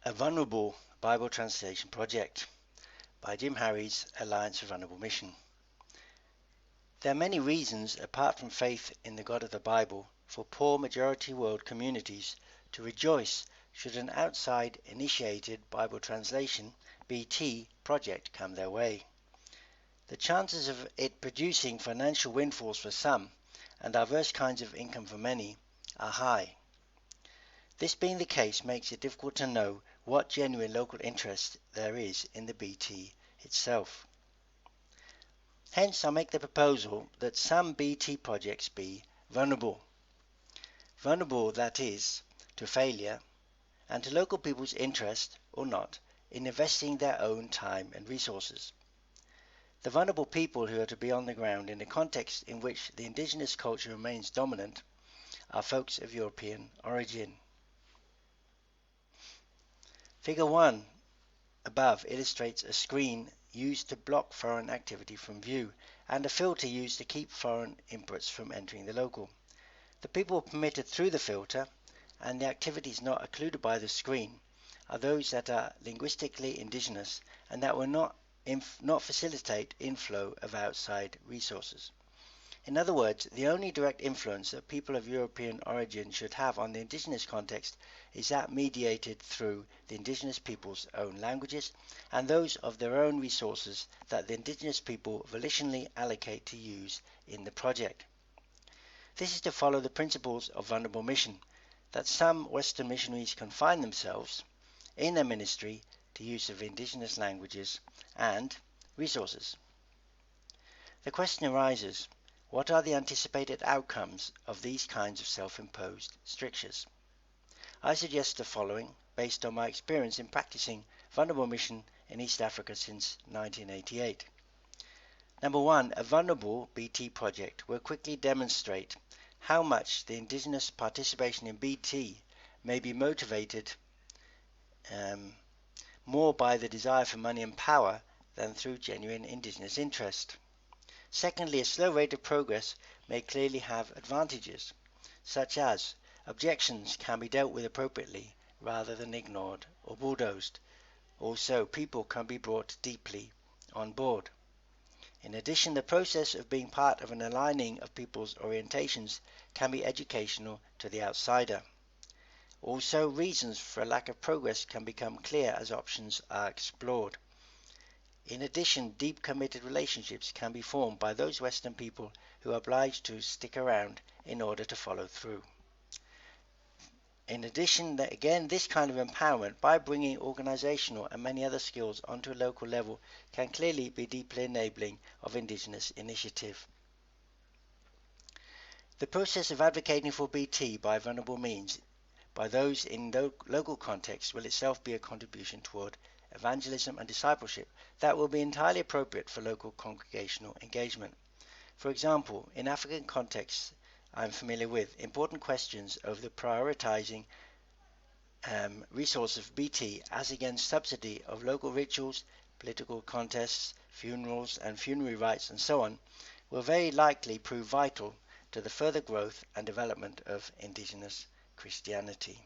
A Vulnerable Bible Translation Project by Jim Harries, Alliance for Vulnerable Mission. There are many reasons, apart from faith in the God of the Bible, for poor majority world communities to rejoice should an outside-initiated Bible translation (BT) project come their way. The chances of it producing financial windfalls for some and diverse kinds of income for many are high. This being the case makes it difficult to know what genuine local interest there is in the BT itself. Hence I make the proposal that some BT projects be vulnerable. Vulnerable, that is, to failure and to local people's interest or not in investing their own time and resources. The vulnerable people who are to be on the ground in a context in which the indigenous culture remains dominant are folks of European origin. Figure 1 above illustrates a screen used to block foreign activity from view and a filter used to keep foreign inputs from entering the local. The people permitted through the filter and the activities not occluded by the screen are those that are linguistically indigenous and that will not facilitate inflow of outside resources. In other words, the only direct influence that people of European origin should have on the indigenous context is that mediated through the indigenous people's own languages and those of their own resources that the indigenous people volitionally allocate to use in the project. This is to follow the principles of vulnerable mission, that some Western missionaries confine themselves in their ministry to use of indigenous languages and resources. The question arises, what are the anticipated outcomes of these kinds of self-imposed strictures? I suggest the following based on my experience in practicing vulnerable mission in East Africa since 1988. Number 1, a vulnerable BT project will quickly demonstrate how much the indigenous participation in BT may be motivated more by the desire for money and power than through genuine indigenous interest. Secondly, a slow rate of progress may clearly have advantages, such as objections can be dealt with appropriately rather than ignored or bulldozed. Also, people can be brought deeply on board. In addition, the process of being part of an aligning of people's orientations can be educational to the outsider. Also, reasons for a lack of progress can become clear as options are explored. In addition, deep committed relationships can be formed by those Western people who are obliged to stick around in order to follow through. In addition, again, this kind of empowerment by bringing organizational and many other skills onto a local level can clearly be deeply enabling of indigenous initiative. The process of advocating for BT by vulnerable means by those in local contexts will itself be a contribution toward evangelism and discipleship that will be entirely appropriate for local congregational engagement. For example, in African contexts I am familiar with, important questions over the prioritizing resource of BT as against subsidy of local rituals, political contests, funerals and funerary rites and so on will very likely prove vital to the further growth and development of indigenous Christianity.